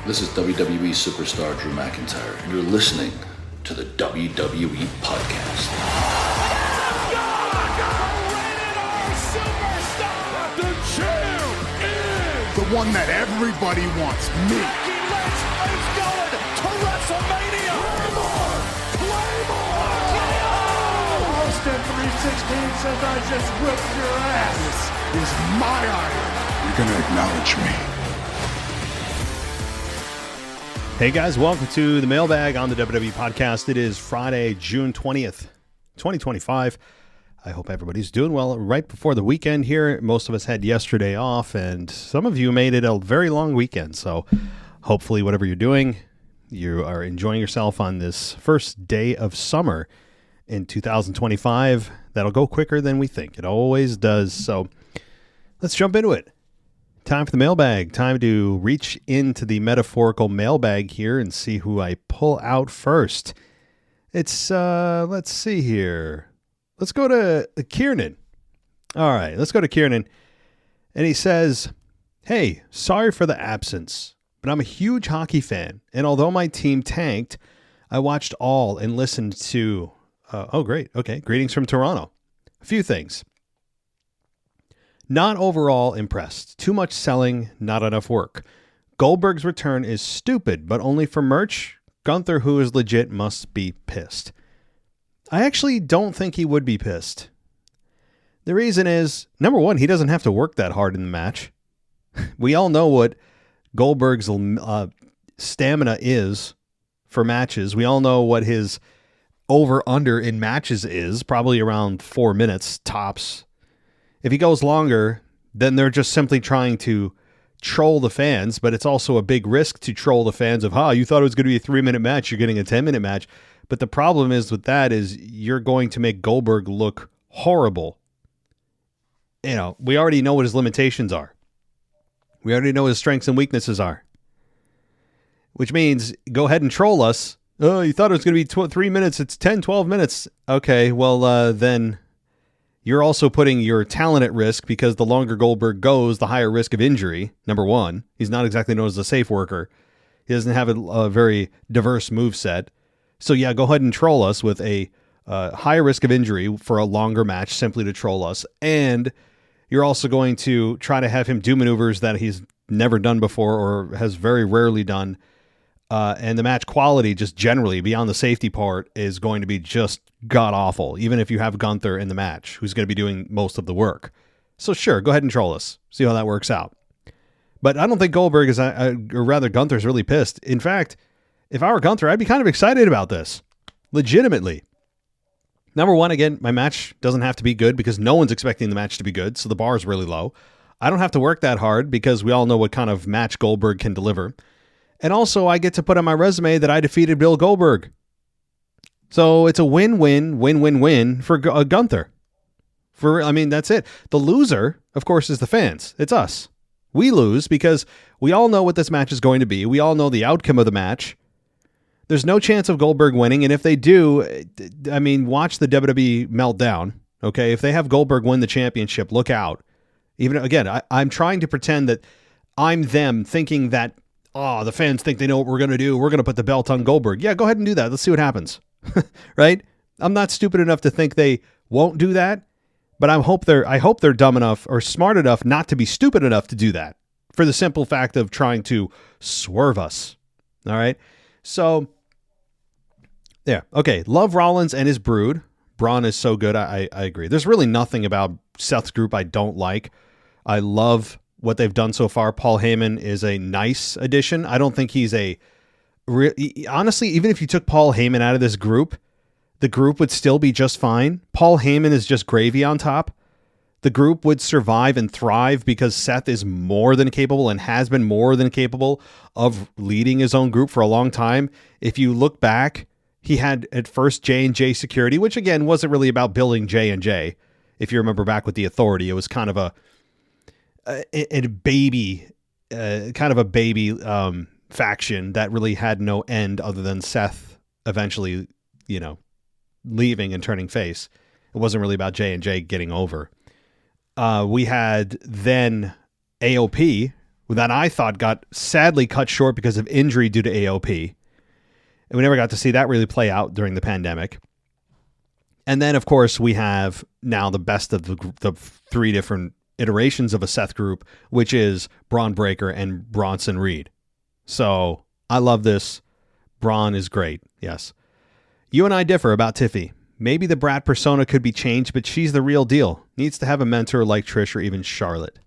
This is WWE superstar Drew McIntyre, and you're listening to the WWE Podcast. The champ is the one that everybody wants, me. Becky Lynch is going to WrestleMania. Claymore! Austin 316 says I just whipped your ass. This is my iron. You're going to acknowledge me. Hey guys, welcome to the Mailbag on the WWE Podcast. It is Friday, June 20th, 2025. I hope everybody's doing well right before the weekend here. Most of us had yesterday off, and some of you made it a very long weekend. So hopefully whatever you're doing, you are enjoying yourself on this first day of summer in 2025. That'll go quicker than we think. It always does. So let's jump into it. Time for the mailbag. Time to reach into the metaphorical mailbag here and see who I pull out first. It's, let's see here. Let's go to Kieran. All right, let's go to Kieran. And he says, hey, sorry for the absence, but I'm a huge hockey fan. And although my team tanked, I watched all and listened to, oh, great. Okay. Greetings from Toronto. A few things. Not overall impressed. Too much selling, not enough work. Goldberg's return is stupid, but only for merch. Gunther, who is legit, must be pissed. I actually don't think he would be pissed. The reason is, number one, he doesn't have to work that hard in the match. We all know what Goldberg's stamina is for matches. We all know what his over-under in matches is, probably around 4 minutes tops. If he goes longer, then they're just simply trying to troll the fans, but it's also a big risk to troll the fans of, you thought it was going to be a 3-minute match, you're getting a 10-minute match. But the problem is with that is you're going to make Goldberg look horrible. You know, we already know what his limitations are. We already know what his strengths and weaknesses are. Which means, go ahead and troll us. Oh, you thought it was going to be 3 minutes, it's 10, 12 minutes. Okay, well, then you're also putting your talent at risk because the longer Goldberg goes, the higher risk of injury, number one. He's not exactly known as a safe worker. He doesn't have a very diverse moveset. So yeah, go ahead and troll us with a higher risk of injury for a longer match simply to troll us. And you're also going to try to have him do maneuvers that he's never done before or has very rarely done. And the match quality just generally beyond the safety part is going to be just god-awful, even if you have Gunther in the match, who's going to be doing most of the work. So sure, go ahead and troll us. See how that works out. But I don't think Goldberg is, or rather Gunther's really pissed. In fact, if I were Gunther, I'd be kind of excited about this. Legitimately. Number one, again, my match doesn't have to be good because no one's expecting the match to be good, so the bar is really low. I don't have to work that hard because we all know what kind of match Goldberg can deliver. And also, I get to put on my resume that I defeated Bill Goldberg. So it's a win-win for Gunther. That's it. The loser, of course, is the fans. It's us. We lose because we all know what this match is going to be. We all know the outcome of the match. There's no chance of Goldberg winning, and if they do, watch the WWE meltdown. Okay, if they have Goldberg win the championship, look out. Even again, I'm trying to pretend that I'm them, thinking that the fans think they know what we're going to do. We're going to put the belt on Goldberg. Yeah, go ahead and do that. Let's see what happens. Right? I'm not stupid enough to think they won't do that, but I hope they're dumb enough or smart enough not to be stupid enough to do that for the simple fact of trying to swerve us. All right? So, yeah. Okay. Love Rollins and his brood. Braun is so good. I agree. There's really nothing about Seth's group I don't like. I love what they've done so far. Paul Heyman is a nice addition. I don't think he's honestly, even if you took Paul Heyman out of this group, the group would still be just fine. Paul Heyman is just gravy on top. The group would survive and thrive because Seth is more than capable and has been more than capable of leading his own group for a long time. If you look back, he had at first J&J Security, which again wasn't really about building J&J. If you remember back with the Authority, it was kind of a baby faction that really had no end other than Seth eventually, leaving and turning face. It wasn't really about J&J getting over. We had then AOP, that I thought got sadly cut short because of injury due to AOP. And we never got to see that really play out during the pandemic. And then, of course, we have now the best of the three different iterations of a Seth group, which is Braun Breaker and Bronson Reed. So I love this. Braun is great. Yes. You and I differ about Tiffy. Maybe the brat persona could be changed, but she's the real deal. Needs to have a mentor like Trish or even Charlotte.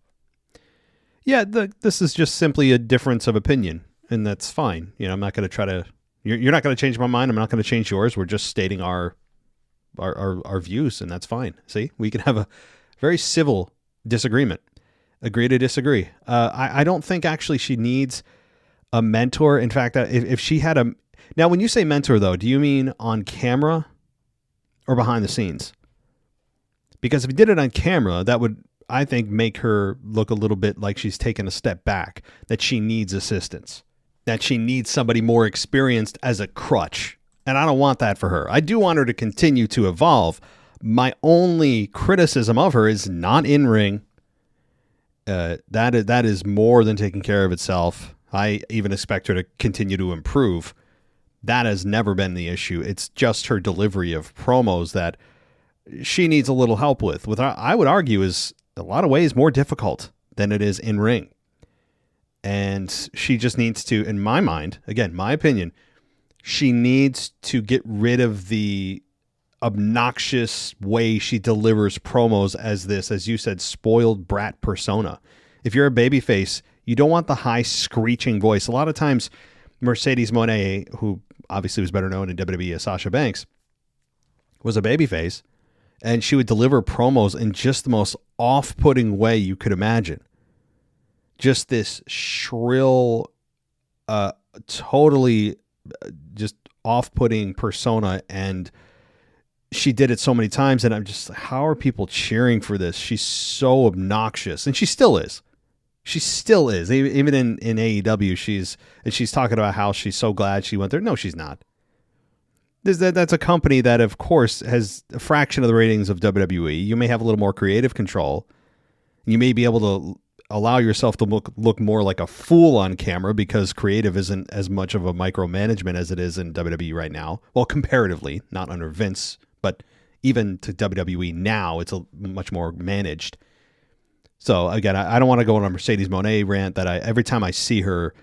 Yeah, this is just simply a difference of opinion, and that's fine. You know, I'm not going to try to... You're not going to change my mind. I'm not going to change yours. We're just stating our views, and that's fine. See? We can have a very civil disagreement. Agree to disagree. I don't think actually she needs a mentor. In fact, if she had a... Now, when you say mentor, though, do you mean on camera or behind the scenes? Because if you did it on camera, that would, I think, make her look a little bit like she's taken a step back, that she needs assistance, that she needs somebody more experienced as a crutch. And I don't want that for her. I do want her to continue to evolve. My only criticism of her is not in ring. That is more than taking care of itself. I even expect her to continue to improve. That has never been the issue. It's just her delivery of promos that she needs a little help with. I would argue is a lot of ways more difficult than it is in ring. And she just needs to, in my mind, again, my opinion, she needs to get rid of the obnoxious way she delivers promos as this, as you said, spoiled brat persona. If you're a babyface, you don't want the high screeching voice. A lot of times, Mercedes Moné, who obviously was better known in WWE as Sasha Banks, was a babyface, and she would deliver promos in just the most off-putting way you could imagine. Just this shrill, totally just off-putting persona, and she did it so many times, and I'm just, how are people cheering for this? She's so obnoxious, and she still is. She still is. Even in AEW, she's talking about how she's so glad she went there. No, she's not. That's a company that, of course, has a fraction of the ratings of WWE. You may have a little more creative control. You may be able to allow yourself to look more like a fool on camera because creative isn't as much of a micromanagement as it is in WWE right now. Well, comparatively, not under Vince, but even to WWE now, it's a much more managed. So again, I don't want to go on a Mercedes Moné rant that every time I see her,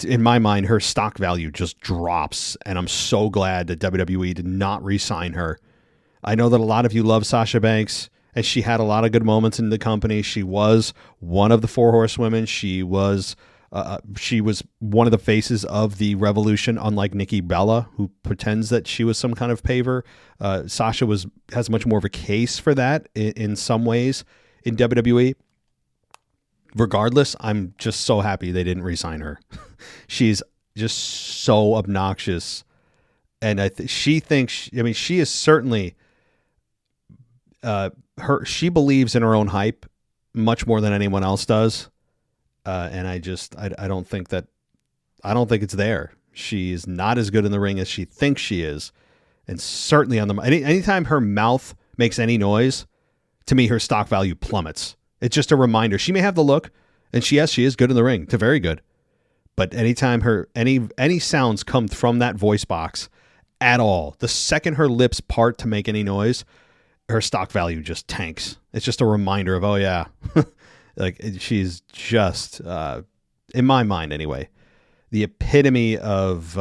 in my mind, her stock value just drops. And I'm so glad that WWE did not re-sign her. I know that a lot of you love Sasha Banks, and she had a lot of good moments in the company. She was one of the four horsewomen. She was one of the faces of the Revolution, unlike Nikki Bella, who pretends that she was some kind of paver. Sasha has much more of a case for that in some ways in WWE. Regardless, I'm just so happy they didn't re-sign her. She's just so obnoxious. And she thinks, she is certainly, she believes in her own hype much more than anyone else does. And I don't think it's there. She's not as good in the ring as she thinks she is. And certainly anytime her mouth makes any noise, to me, her stock value plummets. It's just a reminder. She may have the look, and she is good in the ring, to very good. But anytime any sounds come from that voice box at all, the second her lips part to make any noise, her stock value just tanks. It's just a reminder of, oh yeah, like she's just, in my mind anyway, the epitome of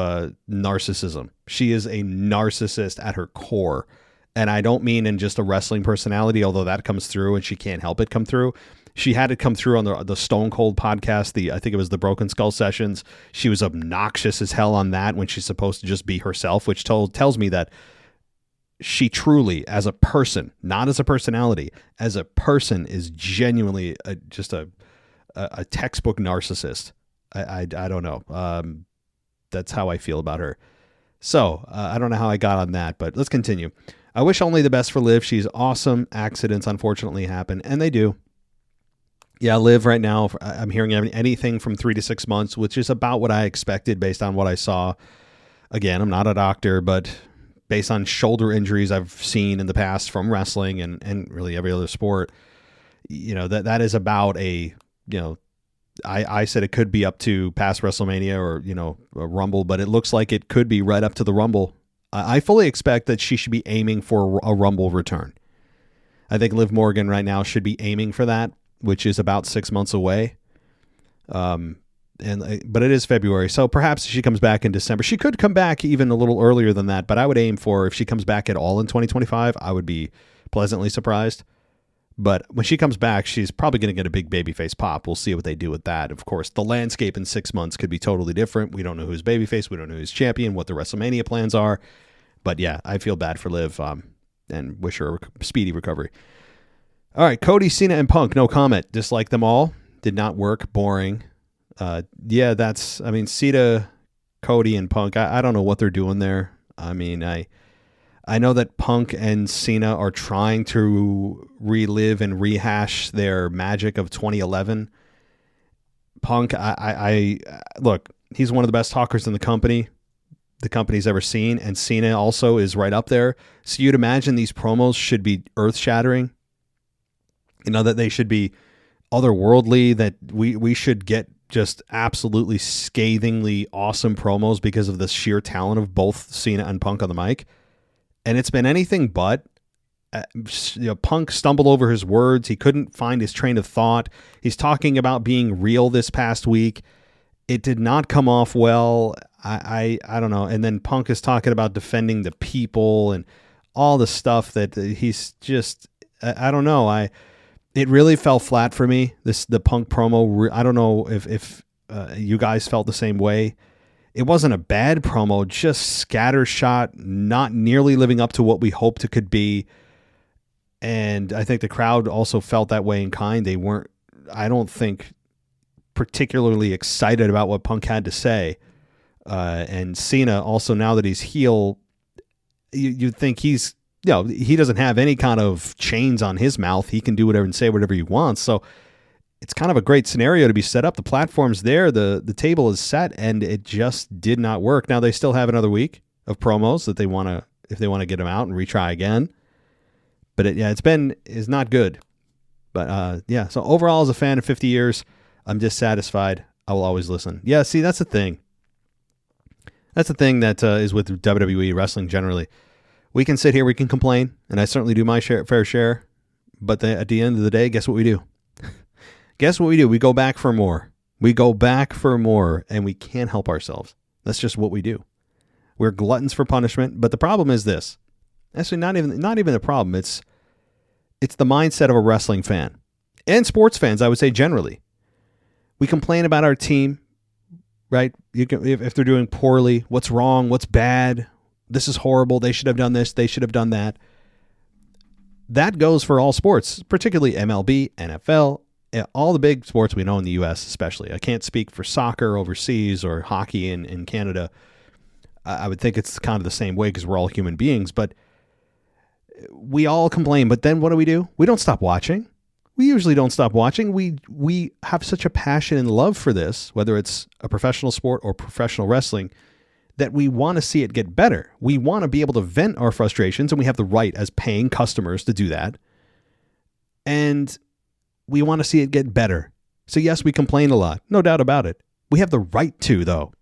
narcissism. She is a narcissist at her core. And I don't mean in just a wrestling personality, although that comes through and she can't help it come through. She had it come through on the Stone Cold podcast. I think it was the Broken Skull Sessions. She was obnoxious as hell on that when she's supposed to just be herself, which tells me that she truly, as a person, not as a personality, as a person, is genuinely just a textbook narcissist. I don't know. That's how I feel about her. So I don't know how I got on that, but let's continue. I wish only the best for Liv. She's awesome. Accidents unfortunately happen, and they do. Yeah, Liv right now, I'm hearing anything from 3 to 6 months, which is about what I expected based on what I saw. Again, I'm not a doctor, but based on shoulder injuries I've seen in the past from wrestling and really every other sport, that is about a I said it could be up to past WrestleMania or, a Rumble, but it looks like it could be right up to the Rumble. I fully expect that she should be aiming for a Rumble return. I think Liv Morgan right now should be aiming for that, which is about 6 months away. But it is February, so perhaps she comes back in December. She could come back even a little earlier than that, but I would aim for, if she comes back at all in 2025, I would be pleasantly surprised. But when she comes back, she's probably going to get a big babyface pop. We'll see what they do with that. Of course, the landscape in 6 months could be totally different. We don't know who's babyface. We don't know who's champion, what the WrestleMania plans are. But yeah, I feel bad for Liv and wish her a speedy recovery. All right, Cody, Cena, and Punk, no comment. Dislike them all. Did not work. Boring. Cena, Cody, and Punk, I don't know what they're doing there. I know that Punk and Cena are trying to relive and rehash their magic of 2011. Punk, look, he's one of the best talkers in the company's ever seen, and Cena also is right up there. So you'd imagine these promos should be earth-shattering. That they should be otherworldly, that we should get just absolutely scathingly awesome promos because of the sheer talent of both Cena and Punk on the mic. And it's been anything but. Punk stumbled over his words. He couldn't find his train of thought. He's talking about being real this past week. It did not come off well. I don't know. And then Punk is talking about defending the people and all the stuff that he's just, I don't know. It really fell flat for me. The Punk promo. I don't know if you guys felt the same way. It wasn't a bad promo, just scattershot, not nearly living up to what we hoped it could be. And I think the crowd also felt that way in kind. They weren't, I don't think, particularly excited about what Punk had to say. And Cena also, now that he's heel, you'd think he's, he doesn't have any kind of chains on his mouth. He can do whatever and say whatever he wants. So it's kind of a great scenario to be set up. The platform's there. The table is set, and it just did not work. Now they still have another week of promos that if they want to get them out and retry again. But it's not good. But so overall, as a fan of 50 years, I'm dissatisfied. I will always listen. Yeah, see, that's the thing. That's the thing that is with WWE wrestling generally. We can sit here, we can complain, and I certainly do my fair share. But at the end of the day, guess what we do? Guess what we do? We go back for more. And we can't help ourselves. That's just what we do. We're gluttons for punishment. But the problem is this. Actually, not even the problem. It's the mindset of a wrestling fan. And sports fans, I would say generally. We complain about our team, right? If they're doing poorly, what's wrong, what's bad, this is horrible, they should have done this, they should have done that. That goes for all sports, particularly MLB, NFL, all the big sports we know in the U.S. especially. I can't speak for soccer overseas or hockey in Canada. I would think it's kind of the same way because we're all human beings, but we all complain. But then what do? We don't stop watching. We usually don't stop watching. We have such a passion and love for this, whether it's a professional sport or professional wrestling, that we want to see it get better. We want to be able to vent our frustrations, and we have the right as paying customers to do that. And we want to see it get better. So yes, we complain a lot. No doubt about it. We have the right to, though.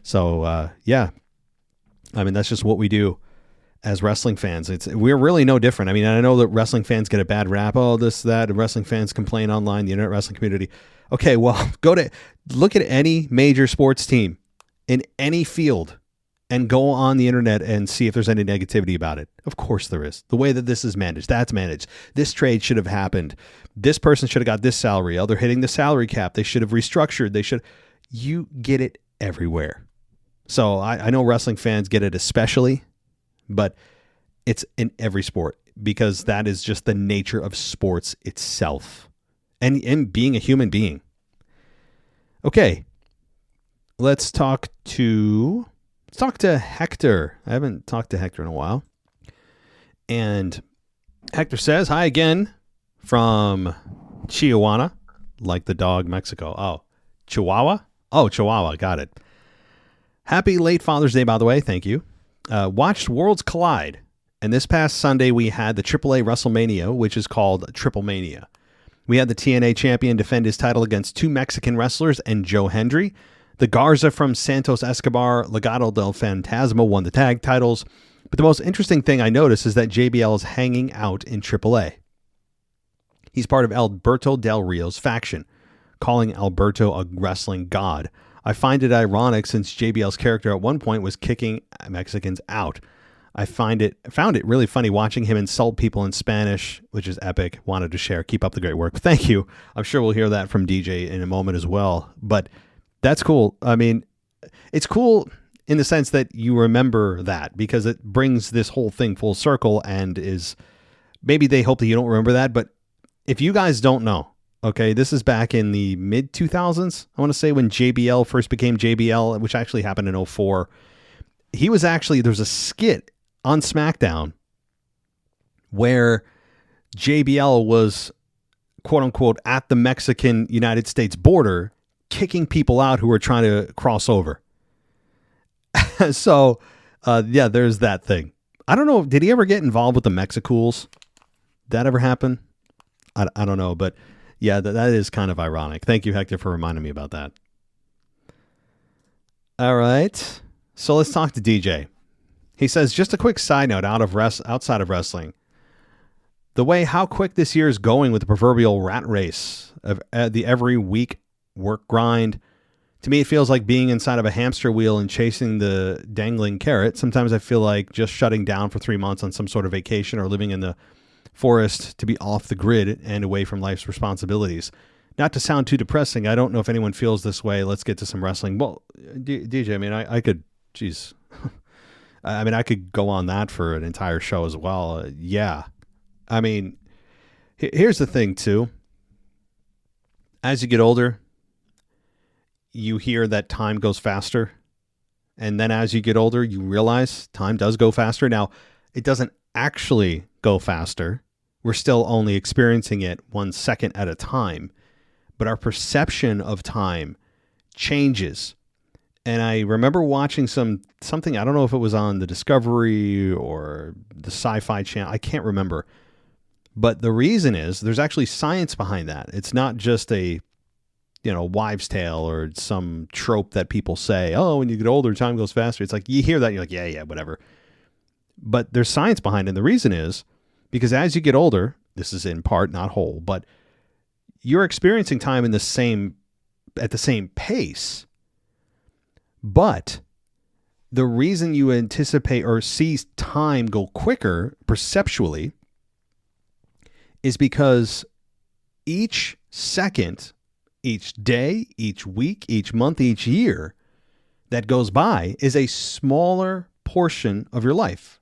So, that's just what we do as wrestling fans. We're really no different. I know that wrestling fans get a bad rap. Oh, this, that. And wrestling fans complain online, the internet wrestling community. Okay, well, look at any major sports team in any field and go on the internet and see if there's any negativity about it. Of course there is. The way that this is managed, that's managed. This trade should have happened. This person should have got this salary. Oh, they're hitting the salary cap. They should have restructured. You get it everywhere. So I know wrestling fans get it especially, but it's in every sport because that is just the nature of sports itself and being a human being. Okay. Let's talk to Hector. I haven't talked to Hector in a while. And Hector says, hi again from Chihuahua, like the dog Mexico. Oh, Chihuahua? Oh, Chihuahua. Got it. Happy late Father's Day, by the way. Thank you. Watched Worlds Collide. And this past Sunday, we had the AAA WrestleMania, which is called Triple Mania. We had the TNA champion defend his title against 2 Mexican wrestlers and Joe Hendry. The Garza from Santos Escobar, Legado del Fantasma won the tag titles. But the most interesting thing I noticed is that JBL is hanging out in AAA. He's part of Alberto Del Rio's faction, calling Alberto a wrestling god. I find it ironic since JBL's character at one point was kicking Mexicans out. I found it really funny watching him insult people in Spanish, which is epic. Wanted to share. Keep up the great work. Thank you. I'm sure we'll hear that from DJ in a moment as well. But that's cool. I mean, it's cool in the sense that you remember that because it brings this whole thing full circle and is maybe they hope that you don't remember that. But if you guys don't know, okay, this is back in the mid 2000s. I want to say when JBL first became JBL, which actually happened in 2004. He was actually, there was a skit on SmackDown where JBL was quote unquote at the Mexican United States border kicking people out who were trying to cross over. So, yeah, there's that thing. I don't know. Did he ever get involved with the Mexicools? Did that ever happen? I don't know, but yeah, that is kind of ironic. Thank you, Hector, for reminding me about that. All right. So let's talk to DJ. He says, just a quick side note outside of wrestling. The way how quick this year is going with the proverbial rat race of the every week work grind. To me, it feels like being inside of a hamster wheel and chasing the dangling carrot. Sometimes I feel like just shutting down for 3 months on some sort of vacation or living in the forest to be off the grid and away from life's responsibilities. Not to sound too depressing, I don't know if anyone feels this way. Let's get to some wrestling. Well, DJ, I mean, I could, geez. I mean, I could go on that for an entire show as well. Yeah. I mean, here's the thing, too. As you get older, you hear that time goes faster. And then as you get older, you realize time does go faster. Now, it doesn't actually go faster. We're still only experiencing it 1 second at a time. But our perception of time changes. And I remember watching something, I don't know if it was on the Discovery or the Sci-Fi Channel. I can't remember. But the reason is there's actually science behind that. It's not just a, wives' tale or some trope that people say, oh, when you get older, time goes faster. It's like you hear that and you're like, yeah, whatever. But there's science behind it. And the reason is because as you get older, this is in part, not whole, but you're experiencing time at the same pace. But the reason you anticipate or see time go quicker perceptually is because each second, each day, each week, each month, each year that goes by is a smaller portion of your life.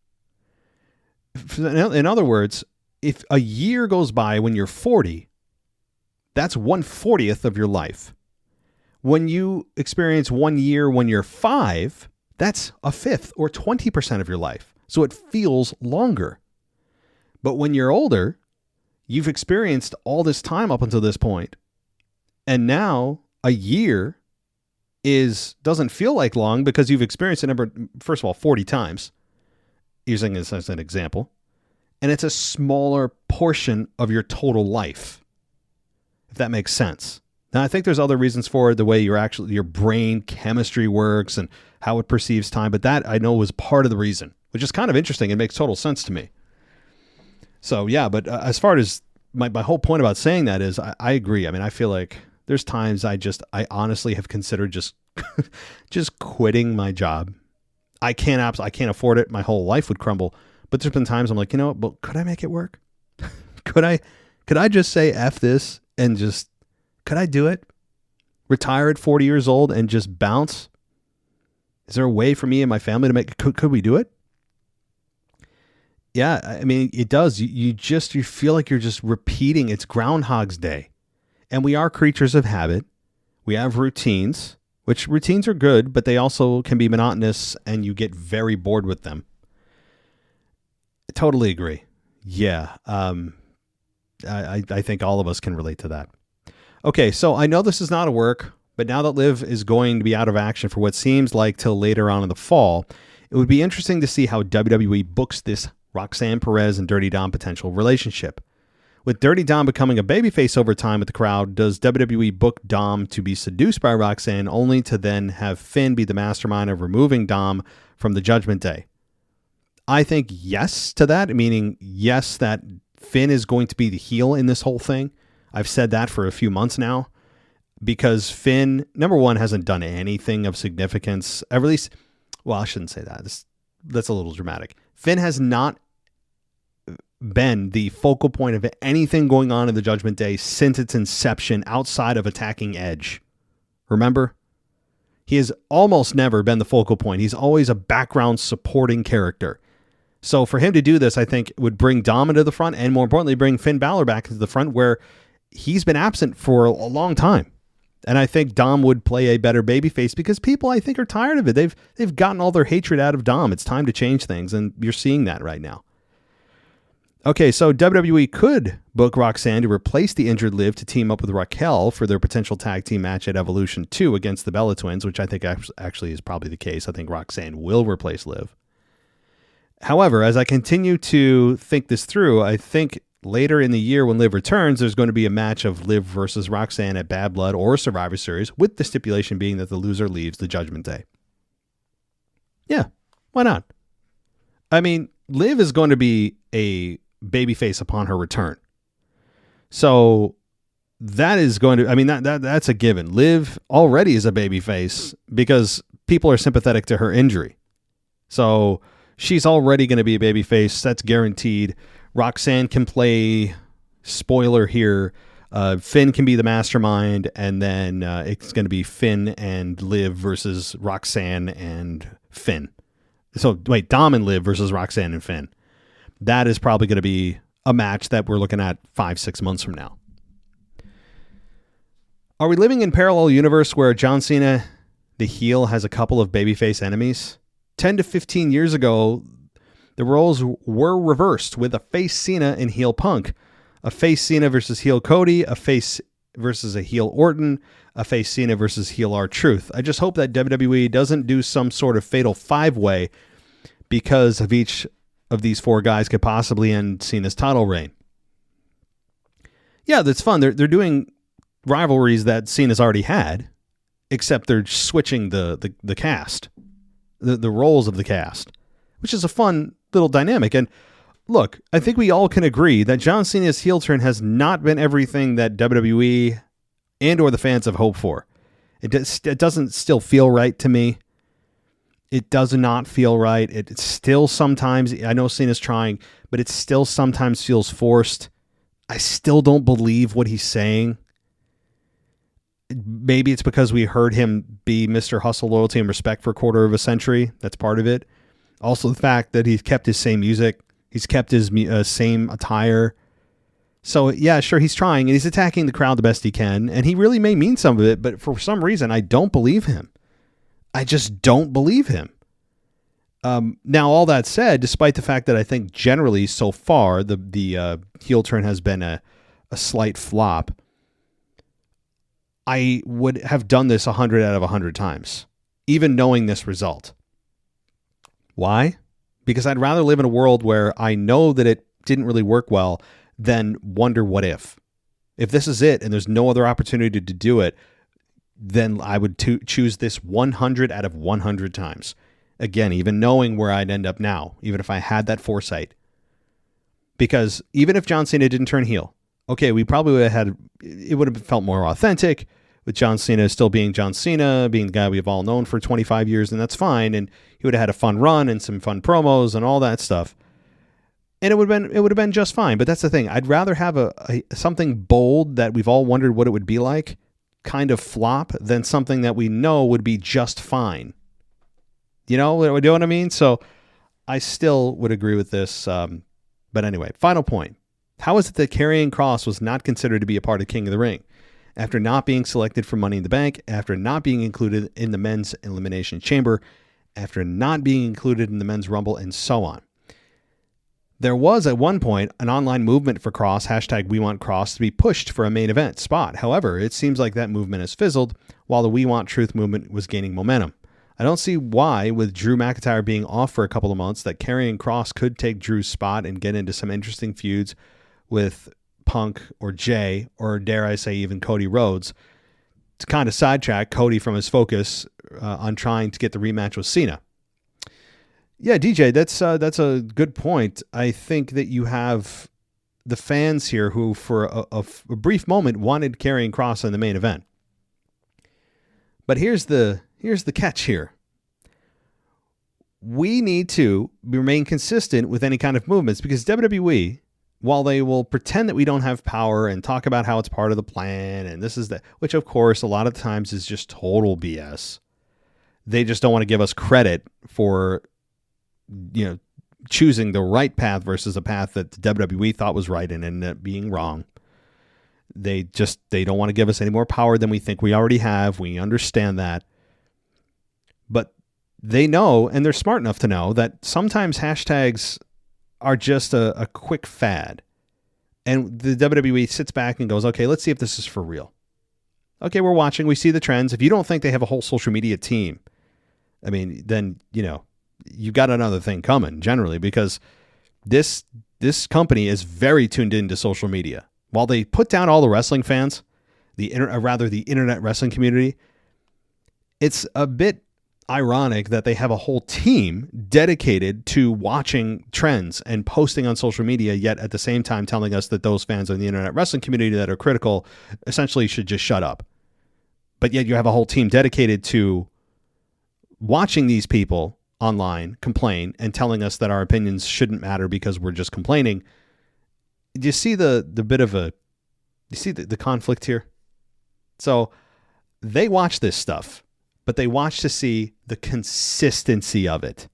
In other words, if a year goes by when you're 40, that's 1/40th of your life. When you experience 1 year when you're 5, that's 1/5 or 20% of your life. So it feels longer. But when you're older, you've experienced all this time up until this point. And now a year doesn't feel like long because you've experienced it first of all, 40 times, using this as an example. And it's a smaller portion of your total life, if that makes sense. Now, I think there's other reasons for it, the way your brain chemistry works and how it perceives time. But that I know was part of the reason, which is kind of interesting. It makes total sense to me. So, yeah, but as far as my whole point about saying that is I agree. I mean, I feel like there's times I honestly have considered just quitting my job. I can't afford it. My whole life would crumble. But there's been times I'm like, but could I make it work? Could I just say F this and could I do it? Retire at 40 years old and just bounce? Is there a way for me and my family to could we do it? Yeah, I mean, it does. You feel like you're just repeating. It's Groundhog's Day. And we are creatures of habit. We have routines, which routines are good, but they also can be monotonous and you get very bored with them. I totally agree. Yeah. I think all of us can relate to that. Okay, so I know this is not a work, but now that Liv is going to be out of action for what seems like till later on in the fall, it would be interesting to see how WWE books this Roxanne Perez and Dirty Dom potential relationship. With Dirty Dom becoming a babyface over time with the crowd, does WWE book Dom to be seduced by Roxanne only to then have Finn be the mastermind of removing Dom from the Judgment Day? I think yes to that, meaning yes, that Finn is going to be the heel in this whole thing. I've said that for a few months now because Finn, number one, hasn't done anything of significance. At least, well, I shouldn't say that. That's a little dramatic. Finn has not been the focal point of anything going on in the Judgment Day since its inception outside of attacking Edge. Remember? He has almost never been the focal point. He's always a background supporting character. So for him to do this, I think would bring Dom into the front and more importantly, bring Finn Balor back into the front where he's been absent for a long time. And I think Dom would play a better babyface because people, I think, are tired of it. They've gotten all their hatred out of Dom. It's time to change things, and you're seeing that right now. Okay, so WWE could book Roxanne to replace the injured Liv to team up with Raquel for their potential tag team match at Evolution 2 against the Bella Twins, which I think actually is probably the case. I think Roxanne will replace Liv. However, as I continue to think this through, I think later in the year when Liv returns, there's going to be a match of Liv versus Roxanne at Bad Blood or Survivor Series, with the stipulation being that the loser leaves the Judgment Day. Yeah, why not? I mean, Liv is going to be a babyface upon her return. So that is going to, I mean, that's a given. Liv already is a babyface because people are sympathetic to her injury. So she's already going to be a babyface. That's guaranteed. Roxanne can play, spoiler here, Finn can be the mastermind, and then it's going to be Finn and Liv versus Roxanne and Finn. So, wait, Dom and Liv versus Roxanne and Finn. That is probably going to be a match that we're looking at 5-6 months from now. Are we living in parallel universe where John Cena, the heel, has a couple of babyface enemies? 10 to 15 years ago, the roles were reversed with a face Cena and heel Punk. A face Cena versus heel Cody, a face versus a heel Orton, a face Cena versus heel R-Truth. I just hope that WWE doesn't do some sort of fatal five-way because of each of these four guys could possibly end Cena's title reign. Yeah, that's fun. They're doing rivalries that Cena's already had, except they're switching the cast. The roles of the cast, which is a fun little dynamic. And look, I think we all can agree that John Cena's heel turn has not been everything that WWE and or the fans have hoped for. It doesn't still feel right to me. It does not feel right. It still sometimes, I know Cena's trying, but it still sometimes feels forced. I still don't believe what he's saying. Maybe it's because we heard him be Mr. Hustle, Loyalty, and Respect for a quarter of a century. That's part of it. Also, the fact that he's kept his same music. He's kept his same attire. So, yeah, sure, he's trying, and he's attacking the crowd the best he can, and he really may mean some of it, but for some reason, I don't believe him. I just don't believe him. Now, all that said, despite the fact that I think generally so far the heel turn has been a slight flop, I would have done this 100 out of 100 times, even knowing this result. Why? Because I'd rather live in a world where I know that it didn't really work well than wonder what if. If this is it and there's no other opportunity to do it, then I would choose this 100 out of 100 times. Again, even knowing where I'd end up now, even if I had that foresight. Because even if John Cena didn't turn heel, okay, we probably would have had, it would have felt more authentic with John Cena still being John Cena, being the guy we've all known for 25 years, and that's fine. And he would have had a fun run and some fun promos and all that stuff. And it would have been just fine. But that's the thing. I'd rather have a something bold that we've all wondered what it would be like, kind of flop, than something that we know would be just fine. You know what I mean? So I still would agree with this. But anyway, final point. How is it that Karrion Kross was not considered to be a part of King of the Ring? After not being selected for Money in the Bank, after not being included in the Men's Elimination Chamber, after not being included in the Men's Rumble, and so on. There was at one point an online movement for Kross, hashtag We Want Kross, to be pushed for a main event spot. However, it seems like that movement has fizzled, while the We Want Truth movement was gaining momentum. I don't see why, with Drew McIntyre being off for a couple of months, that Karrion Kross could take Drew's spot and get into some interesting feuds with Punk or Jay, or dare I say even Cody Rhodes, to kind of sidetrack Cody from his focus on trying to get the rematch with Cena. Yeah, DJ, that's a good point. I think that you have the fans here who, for a brief moment, wanted Karrion Kross in the main event. But here's the catch here. We need to remain consistent with any kind of movements, because WWE, while they will pretend that we don't have power and talk about how it's part of the plan and this is that, which of course a lot of times is just total BS. They just don't want to give us credit for, choosing the right path versus a path that the WWE thought was right and ended up being wrong. They don't want to give us any more power than we think we already have. We understand that. But they know, and they're smart enough to know, that sometimes hashtags are just a quick fad. And the WWE sits back and goes, okay, let's see if this is for real. Okay, we're watching. We see the trends. If you don't think they have a whole social media team, I mean, then, you've got another thing coming generally, because this company is very tuned into social media. While they put down all the wrestling fans, the internet wrestling community, it's a bit ironic that they have a whole team dedicated to watching trends and posting on social media, yet at the same time telling us that those fans in the internet wrestling community that are critical essentially should just shut up. But yet you have a whole team dedicated to watching these people online complain and telling us that our opinions shouldn't matter because we're just complaining. Do you see the conflict here? So they watch this stuff, but they watch to see the consistency of it,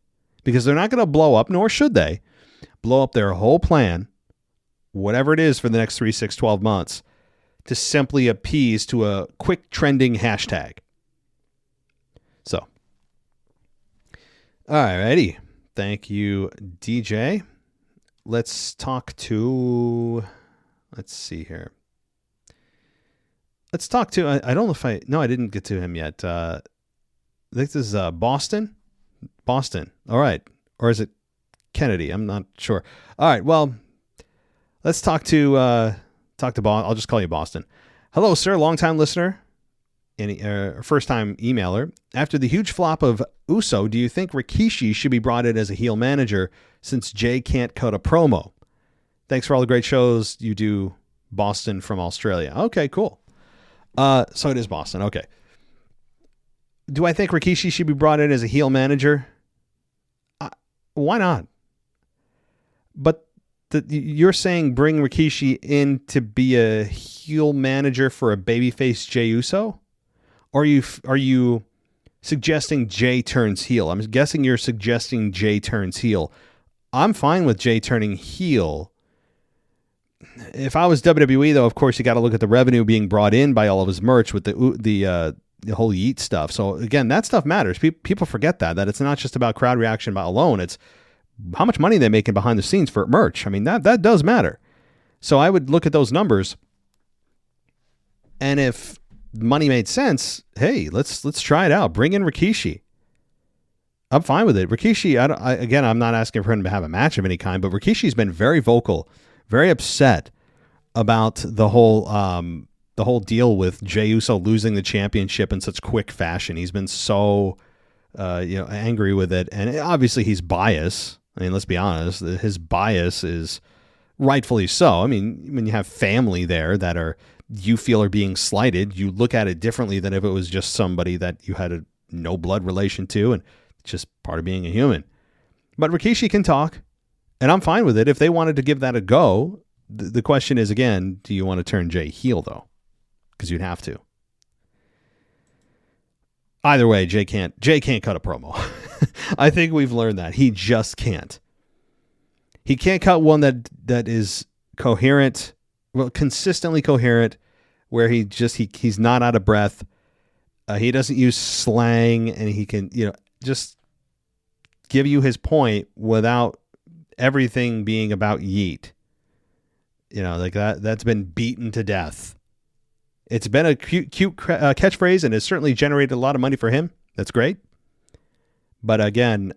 because they're not going to blow up, nor should they blow up their whole plan, whatever it is for the next 3, 6, 12 months, to simply appease to a quick trending hashtag. So, all righty. Thank you, DJ. Let's see here. Let's talk to, I don't know I didn't get to him yet. I think this is Boston. All right. Or is it Kennedy? I'm not sure. All right. Well, let's talk to Boston. I'll just call you Boston. Hello, sir. Longtime listener. First-time emailer. After the huge flop of Uso, do you think Rikishi should be brought in as a heel manager since Jay can't cut a promo? Thanks for all the great shows you do, Boston from Australia. Okay, cool. So it is Boston. Okay. Do I think Rikishi should be brought in as a heel manager? Why not? But you're saying bring Rikishi in to be a heel manager for a babyface Jey Uso? Or are you suggesting Jay turns heel? I'm guessing you're suggesting Jay turns heel. I'm fine with Jay turning heel. If I was WWE, though, of course, you got to look at the revenue being brought in by all of his merch with the whole Yeet stuff. So again, that stuff matters. People forget that it's not just about crowd reaction alone. It's how much money they're making behind the scenes for merch. I mean, that does matter. So I would look at those numbers, and if money made sense, hey, let's try it out. Bring in Rikishi. I'm fine with it. Rikishi, I'm not asking for him to have a match of any kind, but Rikishi's been very vocal, very upset about the whole deal with Jey Uso losing the championship in such quick fashion. He's been so angry with it, and obviously he's biased. I mean, let's be honest, his bias is rightfully so. I mean, when you have family there that you feel are being slighted, you look at it differently than if it was just somebody that you had a no blood relation to, and it's just part of being a human. But Rikishi can talk, and I'm fine with it. If they wanted to give that a go, the question is, again, do you want to turn Jay heel, though? Because you'd have to. Either way, Jay can't cut a promo. I think we've learned that. He just can't. He can't cut one that is coherent, consistently coherent, where he's not out of breath. He doesn't use slang, and he can, just give you his point without everything being about yeet. Like that's been beaten to death. It's been a cute catchphrase, and it's certainly generated a lot of money for him. That's great. But again,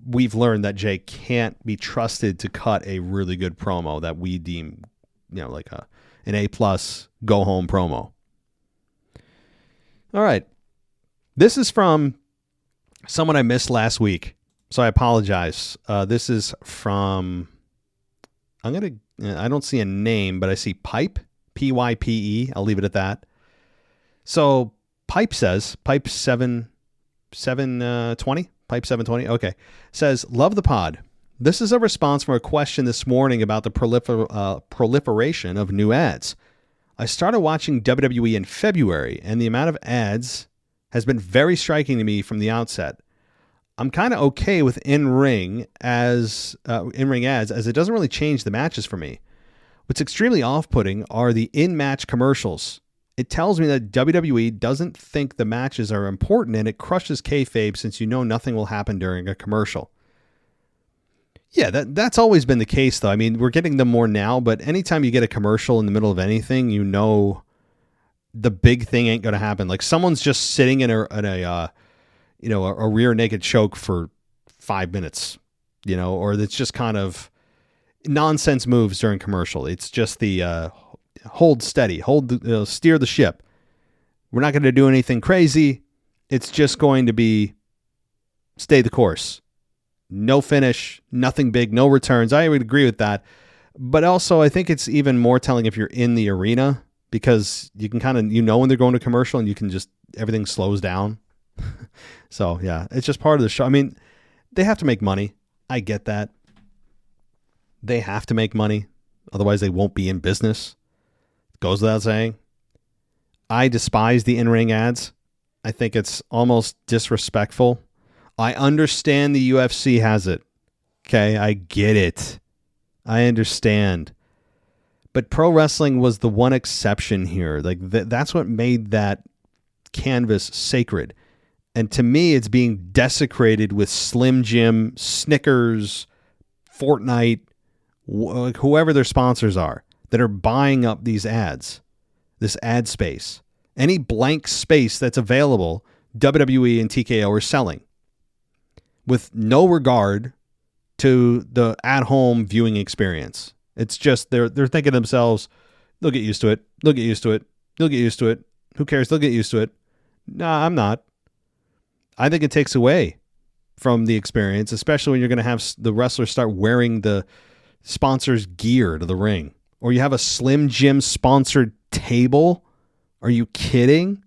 we've learned that Jay can't be trusted to cut a really good promo that we deem like an A+ go home promo. All right. This is from someone I missed last week, so I apologize. This is from, I don't see a name, but I see Pipe, Pype. I'll leave it at that. So Pipe says, Pipe 720, Pipe 720. Okay. Says, love the pod. This is a response from a question this morning about the proliferation of new ads. I started watching WWE in February, and the amount of ads has been very striking to me from the outset. I'm kind of okay with in-ring ads, as it doesn't really change the matches for me. What's extremely off-putting are the in-match commercials. It tells me that WWE doesn't think the matches are important, and it crushes kayfabe since you know nothing will happen during a commercial. Yeah, that's always been the case, though. I mean, we're getting them more now, but anytime you get a commercial in the middle of anything, you know the big thing ain't going to happen. Like someone's just sitting in a rear naked choke for 5 minutes, or it's just kind of nonsense moves during commercial. It's just the hold steady, steer the ship. We're not going to do anything crazy. It's just going to be stay the course. No finish, nothing big, no returns. I would agree with that. But also, I think it's even more telling if you're in the arena, because you can kind of, when they're going to commercial and you can just, everything slows down. So, yeah, it's just part of the show. I mean, they have to make money. I get that. They have to make money. Otherwise, they won't be in business. It goes without saying. I despise the in-ring ads. I think it's almost disrespectful. I understand the UFC has it. Okay, I get it. I understand. But pro wrestling was the one exception here. Like that's what made that canvas sacred. And to me, it's being desecrated with Slim Jim, Snickers, Fortnite, whoever their sponsors are that are buying up these ads, this ad space. Any blank space that's available, WWE and TKO are selling, with no regard to the at-home viewing experience. It's just they're thinking to themselves, they'll get used to it. They'll get used to it. They'll get used to it. Who cares? They'll get used to it. Nah, I'm not. I think it takes away from the experience, especially when you're going to have the wrestlers start wearing the sponsor's gear to the ring. Or you have a Slim Jim sponsored table. Are you kidding?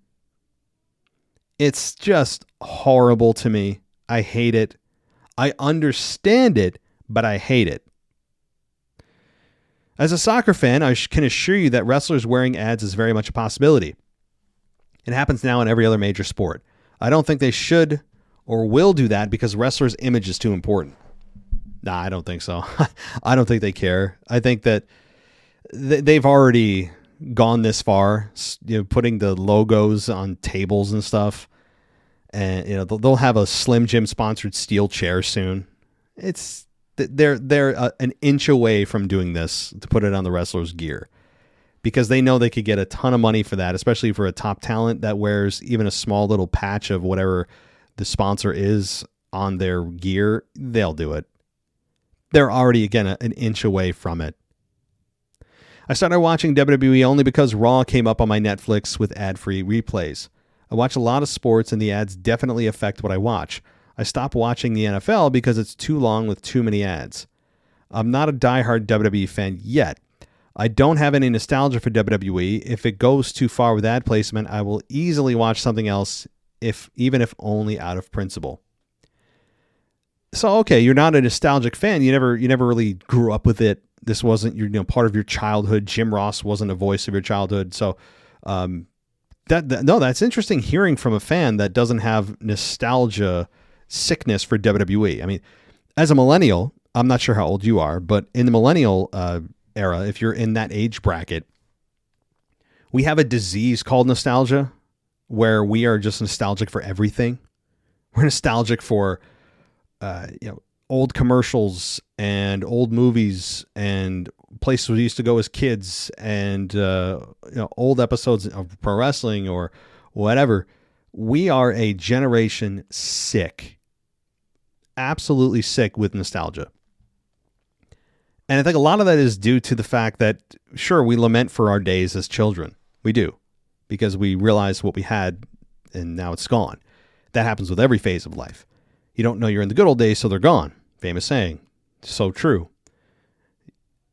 It's just horrible to me. I hate it. I understand it, but I hate it. As a soccer fan, I can assure you that wrestlers wearing ads is very much a possibility. It happens now in every other major sport. I don't think they should or will do that because wrestlers' image is too important. Nah, I don't think so. I don't think they care. I think that they've already gone this far, putting the logos on tables and stuff. And they'll have a Slim Jim sponsored steel chair soon. They're an inch away from doing this to put it on the wrestler's gear, because they know they could get a ton of money for that, especially for a top talent that wears even a small little patch of whatever the sponsor is on their gear. They'll do it. They're already, again, an inch away from it. I started watching WWE only because Raw came up on my Netflix with ad-free replays. I watch a lot of sports, and the ads definitely affect what I watch. I stopped watching the NFL because it's too long with too many ads. I'm not a diehard WWE fan yet. I don't have any nostalgia for WWE. If it goes too far with ad placement, I will easily watch something else, even if only out of principle. So, okay, you're not a nostalgic fan. You never really grew up with it. This wasn't your part of your childhood. Jim Ross wasn't a voice of your childhood. So, that's interesting hearing from a fan that doesn't have nostalgia sickness for WWE. I mean, as a millennial, I'm not sure how old you are, but in the millennial era, if you're in that age bracket, we have a disease called nostalgia, where we are just nostalgic for everything. We're nostalgic for old commercials and old movies and places we used to go as kids, and old episodes of pro wrestling or whatever. We are a generation sick, absolutely sick with nostalgia. And I think a lot of that is due to the fact that, sure, we lament for our days as children. We do, because we realize what we had and now it's gone. That happens with every phase of life. You don't know you're in the good old days, so they're gone. Famous saying. So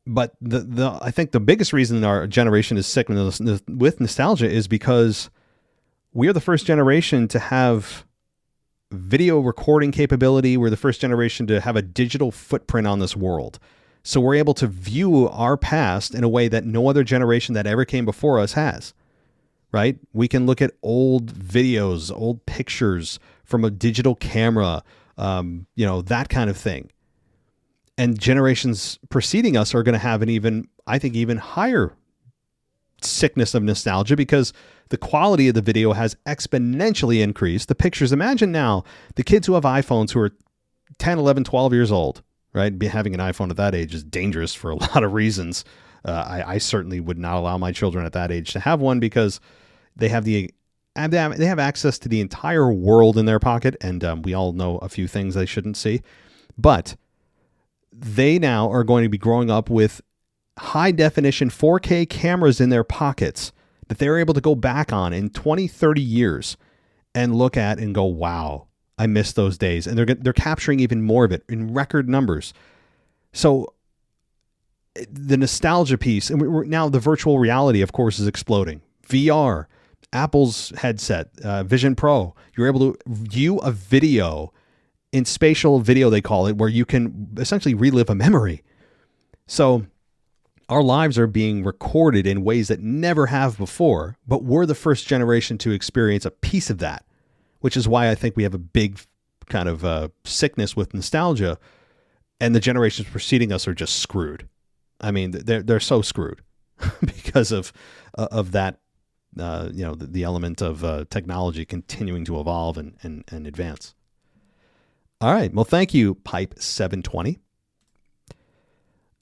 But I think the biggest reason our generation is sick with nostalgia is because we are the first generation to have video recording capability. We're the first generation to have a digital footprint on this world. So we're able to view our past in a way that no other generation that ever came before us has, right? We can look at old videos, old pictures from a digital camera, that kind of thing. And generations preceding us are going to have an even higher sickness of nostalgia because the quality of the video has exponentially increased. The pictures, imagine now the kids who have iPhones who are 10, 11, 12 years old, right? Having an iPhone at that age is dangerous for a lot of reasons. I certainly would not allow my children at that age to have one because they have access to the entire world in their pocket, and we all know a few things they shouldn't see. But they now are going to be growing up with high definition 4K cameras in their pockets that they're able to go back on in 20, 30 years and look at and go, wow, I miss those days. And they're capturing even more of it in record numbers. So the nostalgia piece, and now the virtual reality, of course, is exploding. VR, Apple's headset, Vision Pro, you're able to view a video in spatial video, they call it, where you can essentially relive a memory. So our lives are being recorded in ways that never have before, but we're the first generation to experience a piece of that, which is why I think we have a big kind of sickness with nostalgia, and the generations preceding us are just screwed. I mean, they're so screwed because of that, the element of technology continuing to evolve and advance. All right. Well, thank you, Pipe 720.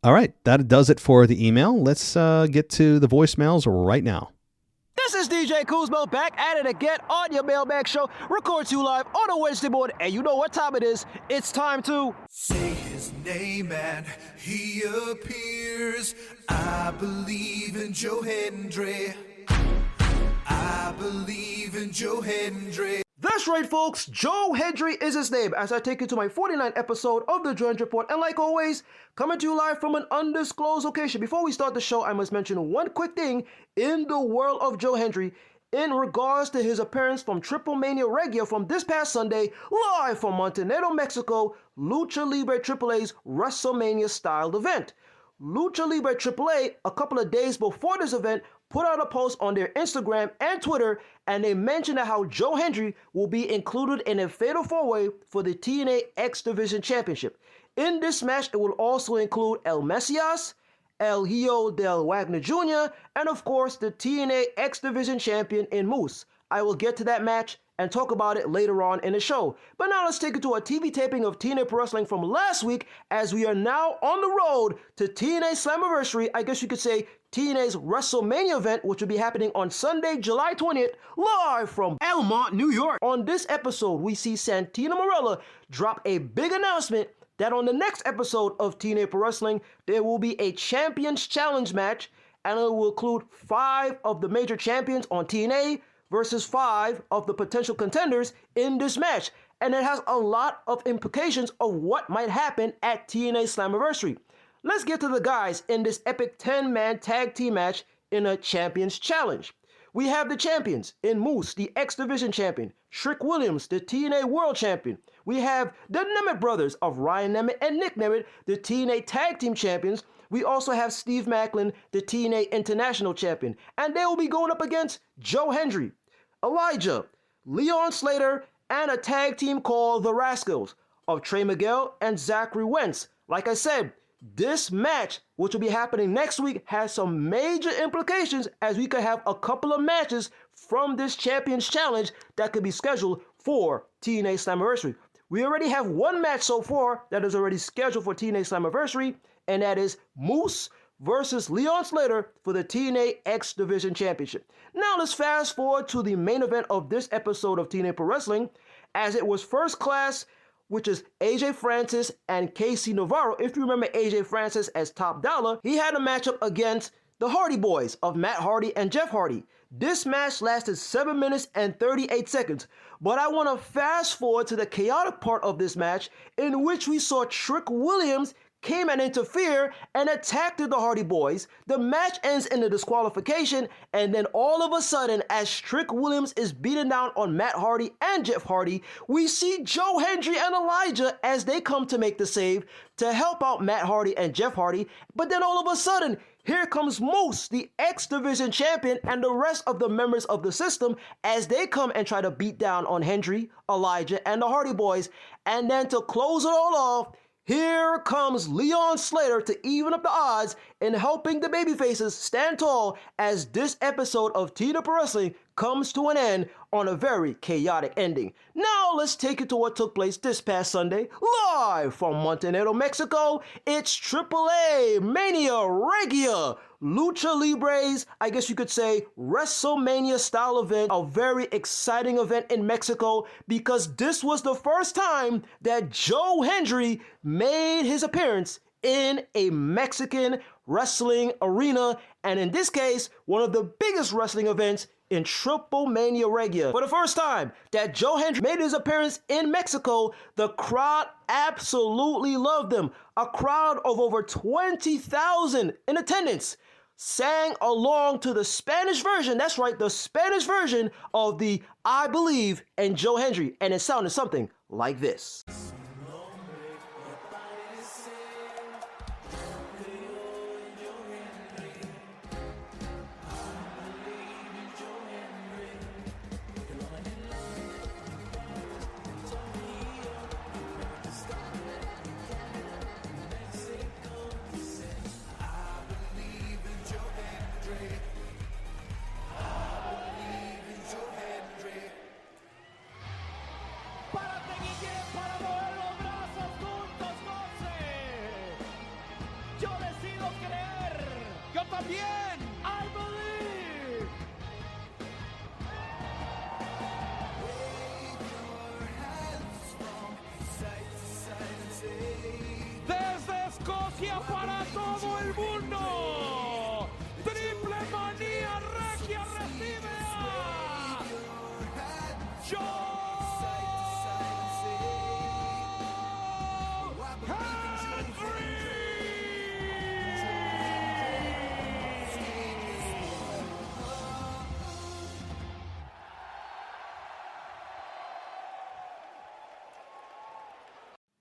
All right. That does it for the email. Let's get to the voicemails right now. This is DJ Kuzmo back at it again on your Mailbag show. Record you live on a Wednesday morning, and you know what time it is. It's time to Say his name and he appears. I believe in Joe Hendry. I believe in Joe Hendry. That's right, folks. Joe Hendry is his name as I take you to my 49th episode of the Joe Hendry Report. And like always, coming to you live from an undisclosed location. Before we start the show, I must mention one quick thing in the world of Joe Hendry in regards to his appearance from Triple Mania Regia from this past Sunday, live from Montenegro, Mexico, Lucha Libre AAA's WrestleMania styled event. Lucha Libre AAA, a couple of days before this event, put out a post on their Instagram and Twitter, and they mentioned how Joe Hendry will be included in a fatal four-way for the TNA X Division Championship. In this match, it will also include El Mesias, El Hijo del Wagner Jr., and of course, the TNA X Division Champion in Moose. I will get to that match and talk about it later on in the show. But now let's take it to a TV taping of TNA Pro Wrestling from last week, as we are now on the road to TNA Slammiversary, I guess you could say TNA's WrestleMania event, which will be happening on Sunday, July 20th, live from Elmont, New York. On this episode, we see Santino Marella drop a big announcement that on the next episode of TNA Pro Wrestling, there will be a Champions Challenge match, and it will include 5 of the major champions on TNA versus 5 of the potential contenders in this match. And it has a lot of implications of what might happen at TNA Slammiversary. Let's get to the guys in this epic 10-man tag team match in a Champions Challenge. We have the champions in Moose, the X Division champion, Trick Williams, the TNA World Champion. We have the Nemeth brothers of Ryan Nemeth and Nick Nemeth, the TNA Tag Team Champions. We also have Steve Macklin, the TNA International Champion. And they will be going up against Joe Hendry, Elijah, Leon Slater, and a tag team called The Rascals of Trey Miguel and Zachary Wentz. Like I said, this match, which will be happening next week, has some major implications, as we could have a couple of matches from this Champions Challenge that could be scheduled for TNA Slammiversary. We already have one match so far that is already scheduled for TNA Slammiversary, and that is Moose versus Leon Slater for the TNA X Division Championship. Now let's fast forward to the main event of this episode of TNA Pro Wrestling, as it was first class which is AJ Francis and Casey Navarro. If you remember AJ Francis as Top Dollar, he had a matchup against the Hardy Boys of Matt Hardy and Jeff Hardy. This match lasted 7 minutes and 38 seconds, but I want to fast forward to the chaotic part of this match in which we saw Trick Williams came and interfered and attacked the Hardy Boys. The match ends in a disqualification, and then all of a sudden, as Trick Williams is beating down on Matt Hardy and Jeff Hardy, we see Joe Hendry and Elijah as they come to make the save to help out Matt Hardy and Jeff Hardy. But then all of a sudden, here comes Moose, the X Division champion, and the rest of the members of the system as they come and try to beat down on Hendry, Elijah, and the Hardy Boys. And then to close it all off, here comes Leon Slater to even up the odds in helping the babyfaces stand tall as this episode of Teen Pro Wrestling comes to an end on a very chaotic ending. Now let's take it to what took place this past Sunday, live from Montenegro, Mexico. It's AAA Mania Regia, Lucha Libres, I guess you could say WrestleMania style event, a very exciting event in Mexico because this was the first time that Joe Hendry made his appearance in a Mexican wrestling arena, and in this case, one of the biggest wrestling events in Triple Mania Regia. For the first time that Joe Hendry made his appearance in Mexico, the crowd absolutely loved him. A crowd of over 20,000 in attendance sang along to the Spanish version, that's right, the Spanish version of the I Believe in Joe Hendry, and it sounded something like this. Para todo el mundo, Triple Manía Regia recibe a Joe Hendry.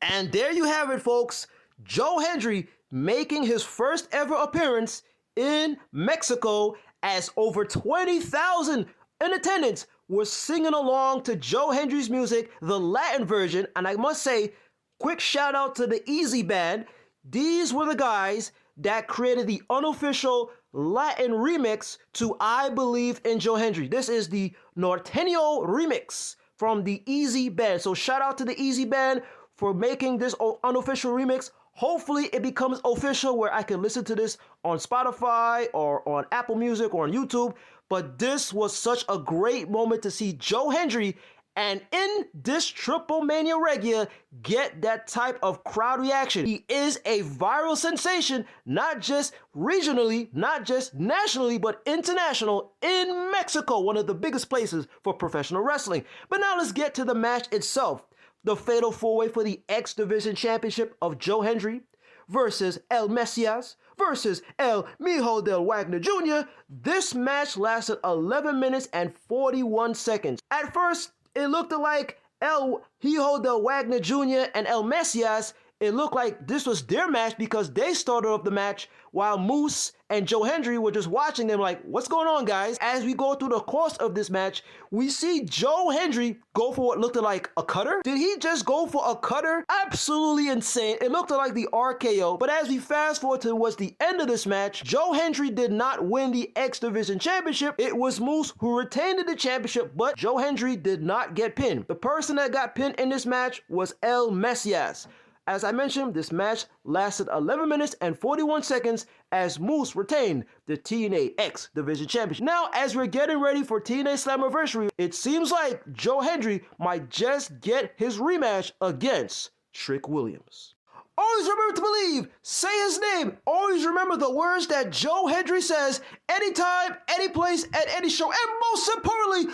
And there you have it, folks. Joe Hendry making his first ever appearance in Mexico as over 20,000 in attendance were singing along to Joe Hendry's music, the Latin version. And I must say, quick shout out to the Easy Band. These were the guys that created the unofficial Latin remix to I Believe in Joe Hendry. This is the Norteño remix from the Easy Band. So shout out to the Easy Band for making this unofficial remix. Hopefully it becomes official where I can listen to this on Spotify or on Apple Music or on YouTube. But this was such a great moment to see Joe Hendry and in this Triple Mania Regia get that type of crowd reaction. He is a viral sensation, not just regionally, not just nationally, but international in Mexico, one of the biggest places for professional wrestling. But now let's get to the match itself. The Fatal 4-Way for the X Division Championship of Joe Hendry versus El Mesias versus El Mijo del Wagner Jr. This match lasted 11 minutes and 41 seconds. At first, it looked like El Hijo del Wagner Jr. and El Mesias, it looked like this was their match because they started up the match while Moose and Joe Hendry were just watching them like, what's going on, guys? As we go through the course of this match, we see Joe Hendry go for what looked like a cutter. Did he just go for a cutter? Absolutely insane. It looked like the RKO, but as we fast forward towards the end of this match, Joe Hendry did not win the X Division Championship. It was Moose who retained the championship, but Joe Hendry did not get pinned. The person that got pinned in this match was El Mesias. As I mentioned, this match lasted 11 minutes and 41 seconds as Moose retained the TNA X Division Championship. Now, as we're getting ready for TNA Slammiversary, it seems like Joe Hendry might just get his rematch against Trick Williams. Always remember to believe, say his name, always remember the words that Joe Hendry says anytime, any place, at any show, and most importantly,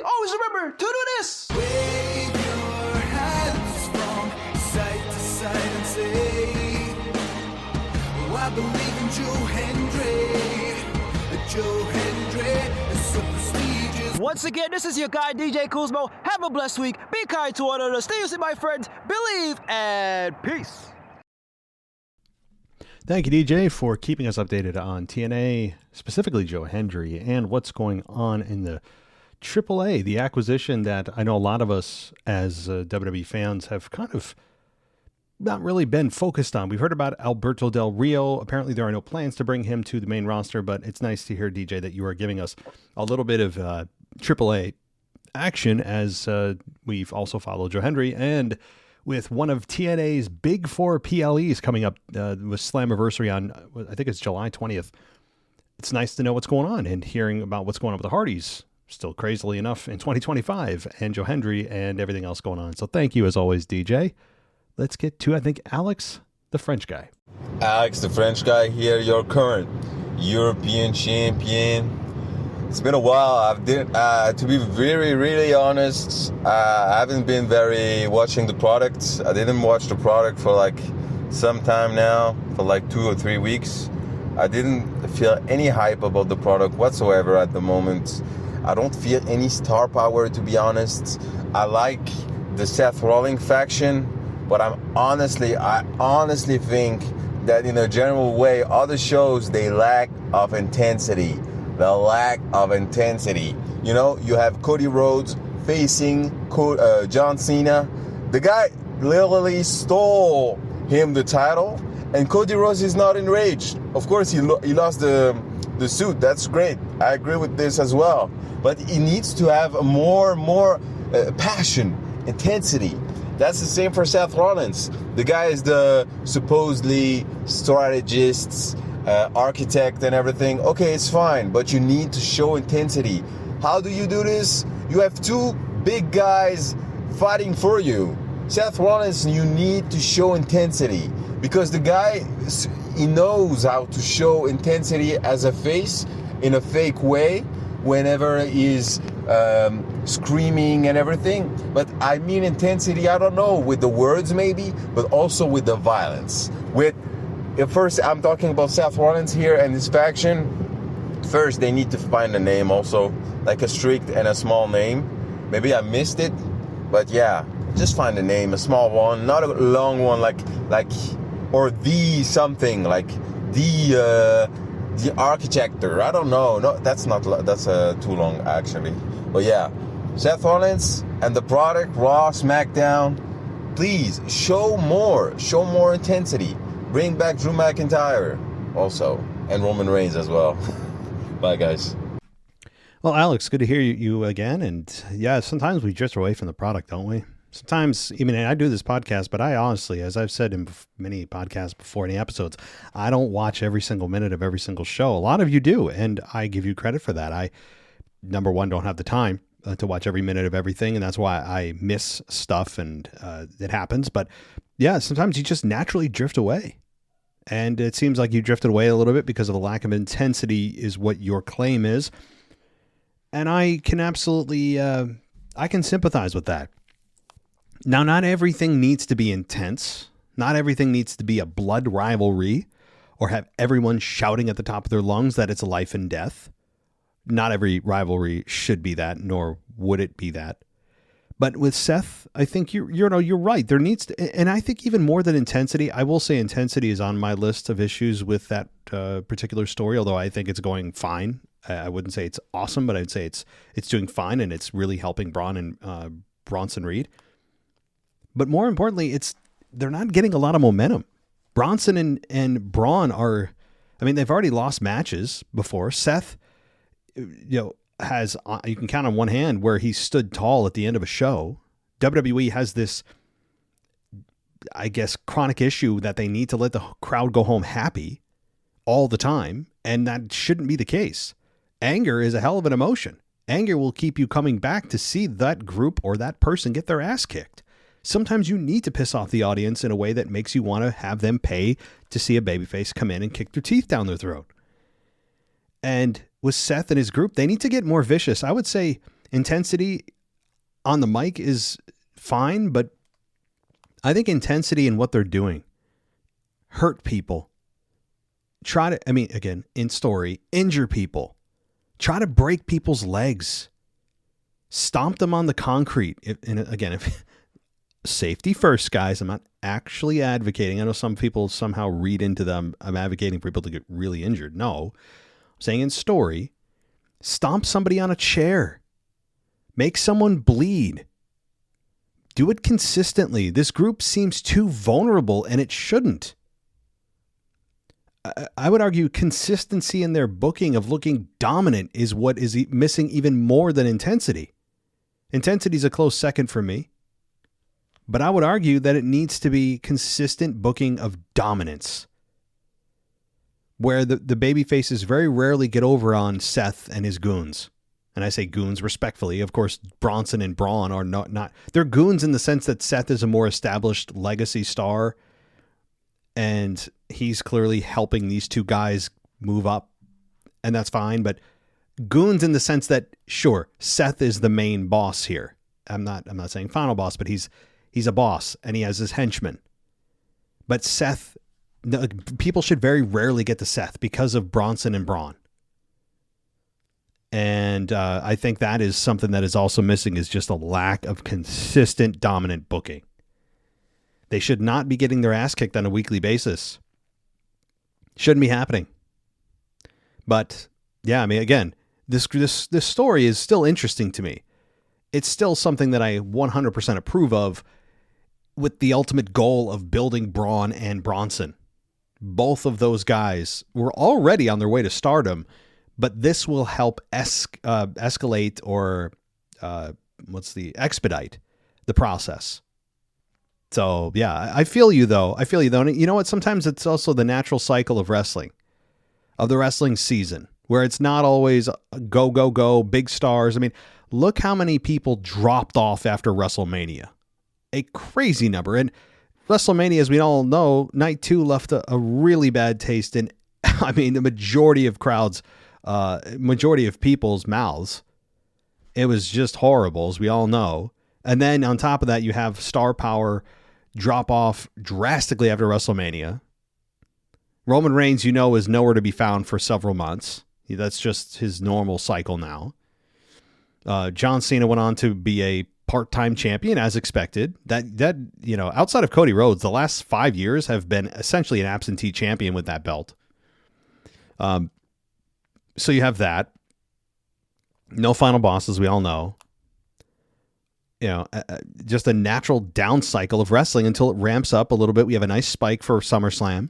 always remember to do this. Wave your hands from side to side and say, oh, I believe in Joe Hendry. Joe Hendry is so prestigious. Once again, this is your guy, DJ Kuzmo. Have a blessed week. Be kind to one another. Stay safe, my friends. Believe and peace. Thank you, DJ, for keeping us updated on TNA, specifically Joe Hendry, and what's going on in the AAA, the acquisition that I know a lot of us as WWE fans have kind of not really been focused on. We've heard about Alberto Del Rio. Apparently there are no plans to bring him to the main roster, but it's nice to hear, DJ, that you are giving us a little bit of AAA action as we've also followed Joe Hendry, and with one of TNA's big four PLEs coming up with Slammiversary on, I think it's July 20th. It's nice to know what's going on and hearing about what's going on with the Hardys, still crazily enough, in 2025, and Joe Hendry and everything else going on. So thank you as always, DJ. Let's get to, I think, Alex, the French guy. Alex, the French guy here, your current European champion. It's been a while. To be really honest, I haven't been very watching the product. I didn't watch the product for like some time now, for like 2 or 3 weeks. I didn't feel any hype about the product whatsoever at the moment. I don't feel any star power, to be honest. I like the Seth Rollins faction, but I honestly think that in a general way, other shows, they lack of intensity. The lack of intensity. You know, you have Cody Rhodes facing John Cena. The guy literally stole him the title, and Cody Rhodes is not enraged. Of course, he lost the suit. That's great. I agree with this as well. But he needs to have more passion, intensity. That's the same for Seth Rollins. The guy is the supposedly strategist, architect and everything. Okay, it's fine, but you need to show intensity. How do you do this? You have two big guys fighting for you. Seth Rollins, you need to show intensity because the guy, he knows how to show intensity as a face in a fake way whenever he's screaming and everything. But I mean intensity, I don't know, with the words maybe, but also with the violence. First, I'm talking about Seth Rollins here and his faction. First, they need to find a name also, like a strict and a small name. Maybe I missed it, but yeah, just find a name, a small one, not a long one, like or the something, like the architecture. I don't know. No, that's too long actually. But yeah, Seth Rollins and the product, Raw, SmackDown. Please show more intensity. Bring back Drew McIntyre also, and Roman Reigns as well. Bye, guys. Well, Alex, good to hear you again. And yeah, sometimes we drift away from the product, don't we? Sometimes, even I do this podcast, but I honestly, as I've said in many podcasts before, any episodes, I don't watch every single minute of every single show. A lot of you do, and I give you credit for that. I, number one, don't have the time to watch every minute of everything, and that's why I miss stuff, and it happens. But yeah, sometimes you just naturally drift away. And it seems like you drifted away a little bit because of the lack of intensity is what your claim is. And I can absolutely, I can sympathize with that. Now, not everything needs to be intense. Not everything needs to be a blood rivalry or have everyone shouting at the top of their lungs that it's life and death. Not every rivalry should be that, nor would it be that. But with Seth, I think you're right. There needs to, and I think even more than intensity, I will say intensity is on my list of issues with that particular story. Although I think it's going fine. I wouldn't say it's awesome, but I'd say it's doing fine, and it's really helping Braun and Bronson Reed. But more importantly, they're not getting a lot of momentum. Bronson and Braun are, I mean, they've already lost matches before. Seth, has, you can count on one hand where he stood tall at the end of a show. WWE has this I guess, chronic issue that they need to let the crowd go home happy all the time. And that shouldn't be the case. Anger is a hell of an emotion. Anger will keep you coming back to see that group or that person get their ass kicked. Sometimes you need to piss off the audience in a way that makes you want to have them pay to see a babyface come in and kick their teeth down their throat. And with Seth and his group, they need to get more vicious. I would say intensity on the mic is fine, but I think intensity in what they're doing hurt people. Again, in story, injure people. Try to break people's legs. Stomp them on the concrete. If safety first, guys. I'm not actually advocating. I know some people somehow read into them. I'm advocating for people to get really injured. No. I'm saying in story, stomp somebody on a chair. Make someone bleed. Do it consistently. This group seems too vulnerable, and it shouldn't. I would argue consistency in their booking of looking dominant is what is missing even more than intensity. Intensity is a close second for me. But I would argue that it needs to be consistent booking of dominance, where the baby faces very rarely get over on Seth and his goons. And I say goons respectfully. Of course, Bronson and Braun are not. They're goons in the sense that Seth is a more established legacy star, and he's clearly helping these two guys move up, and that's fine. But goons in the sense that, sure, Seth is the main boss here. I'm not saying final boss, but he's a boss, and he has his henchmen. But Seth, people should very rarely get to Seth because of Bronson and Braun. And I think that is something that is also missing, is just a lack of consistent dominant booking. They should not be getting their ass kicked on a weekly basis. Shouldn't be happening. But yeah, again, this story is still interesting to me. It's still something that I 100% approve of, with the ultimate goal of building Braun and Bronson. Both of those guys were already on their way to stardom, but this will help escalate or expedite the process. So yeah, I feel you though. And you know what? Sometimes it's also the natural cycle of wrestling, of the wrestling season, where it's not always go, go, go, big stars. I mean, look how many people dropped off after WrestleMania. A crazy number. And WrestleMania, as we all know, night 2 left a really bad taste in, the majority of crowds, majority of people's mouths. It was just horrible, as we all know. And then on top of that, you have star power drop off drastically after WrestleMania. Roman Reigns, is nowhere to be found for several months. That's just his normal cycle now. John Cena went on to be a part-time champion, as expected. That outside of Cody Rhodes, the last 5 years have been essentially an absentee champion with that belt. So you have that. No final boss, as we all know. Just a natural down cycle of wrestling until it ramps up a little bit. We have a nice spike for SummerSlam,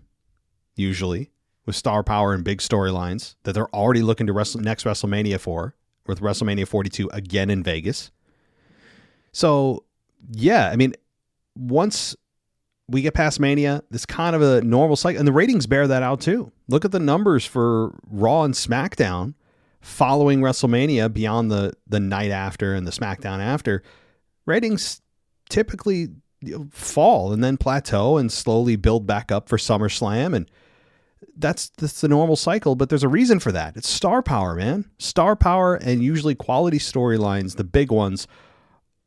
usually, with star power and big storylines that they're already looking to next WrestleMania for, with WrestleMania 42 again in Vegas. So, yeah, once we get past Mania, this kind of a normal cycle, and the ratings bear that out too. Look at the numbers for Raw and SmackDown following WrestleMania beyond the night after and the SmackDown after. Ratings typically fall and then plateau and slowly build back up for SummerSlam, and that's the normal cycle, but there's a reason for that. It's star power, man. Star power, and usually quality storylines, the big ones,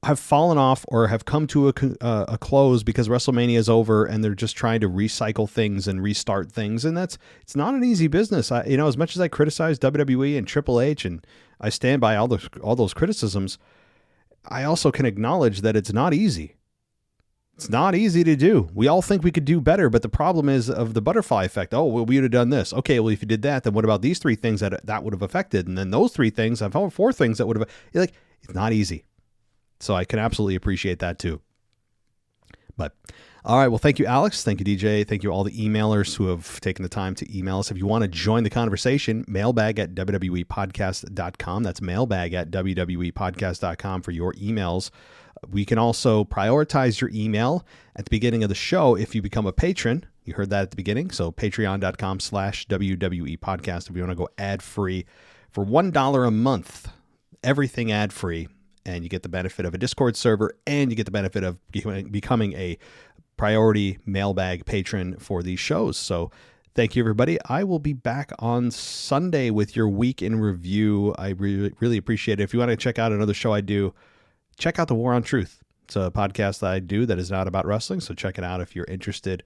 have fallen off or have come to a close because WrestleMania is over and they're just trying to recycle things and restart things, and it's not an easy business. As much as I criticize WWE and Triple H, and I stand by all those criticisms, I also can acknowledge that it's not easy. It's not easy to do. We all think we could do better, but the problem is of the butterfly effect. Oh, well, we would have done this. Okay, well, if you did that, then what about these 3 things that would have affected? And then those 3 things, I've 4 things that would have... It's not easy. So I can absolutely appreciate that too. But All right. Well, thank you, Alex. Thank you, DJ. Thank you, all the emailers who have taken the time to email us. If you want to join the conversation, mailbag at wwepodcast.com. That's mailbag at wwepodcast.com for your emails. We can also prioritize your email at the beginning of the show if you become a patron. You heard that at the beginning. So patreon.com/WWE podcast. If you want to go ad-free for $1 a month, everything ad-free, and you get the benefit of a Discord server, and you get the benefit of becoming a priority mailbag patron for these shows. So thank you, everybody. I will be back on Sunday with your week in review. I really appreciate it. If you want to check out another show I do, check out The War on Truth. It's a podcast that I do that is not about wrestling, so check it out if you're interested.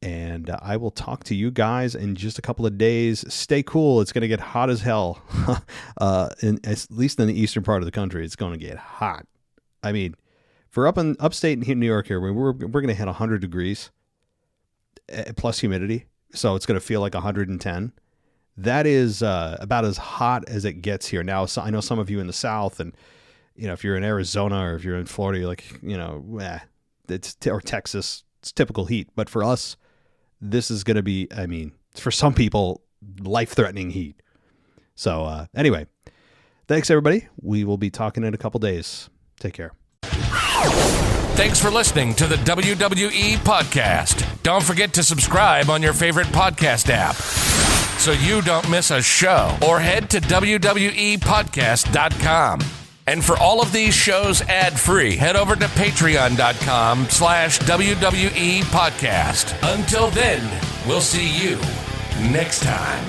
And I will talk to you guys in just a couple of days. Stay cool. It's going to get hot as hell. At least in the eastern part of the country, it's going to get hot. I mean, for upstate New York here, we're going to hit 100 degrees plus humidity, so it's going to feel like 110. That is about as hot as it gets here. Now, so I know some of you in the South, and if you're in Arizona or if you're in Florida, you're like, or Texas, it's typical heat. But for us, this is going to be, for some people, life-threatening heat. So anyway, thanks, everybody. We will be talking in a couple days. Take care. Thanks for listening to the WWE Podcast. Don't forget to subscribe on your favorite podcast app so you don't miss a show, or head to wwepodcast.com. And for all of these shows ad-free, head over to patreon.com/WWE Podcast. Until then, we'll see you next time.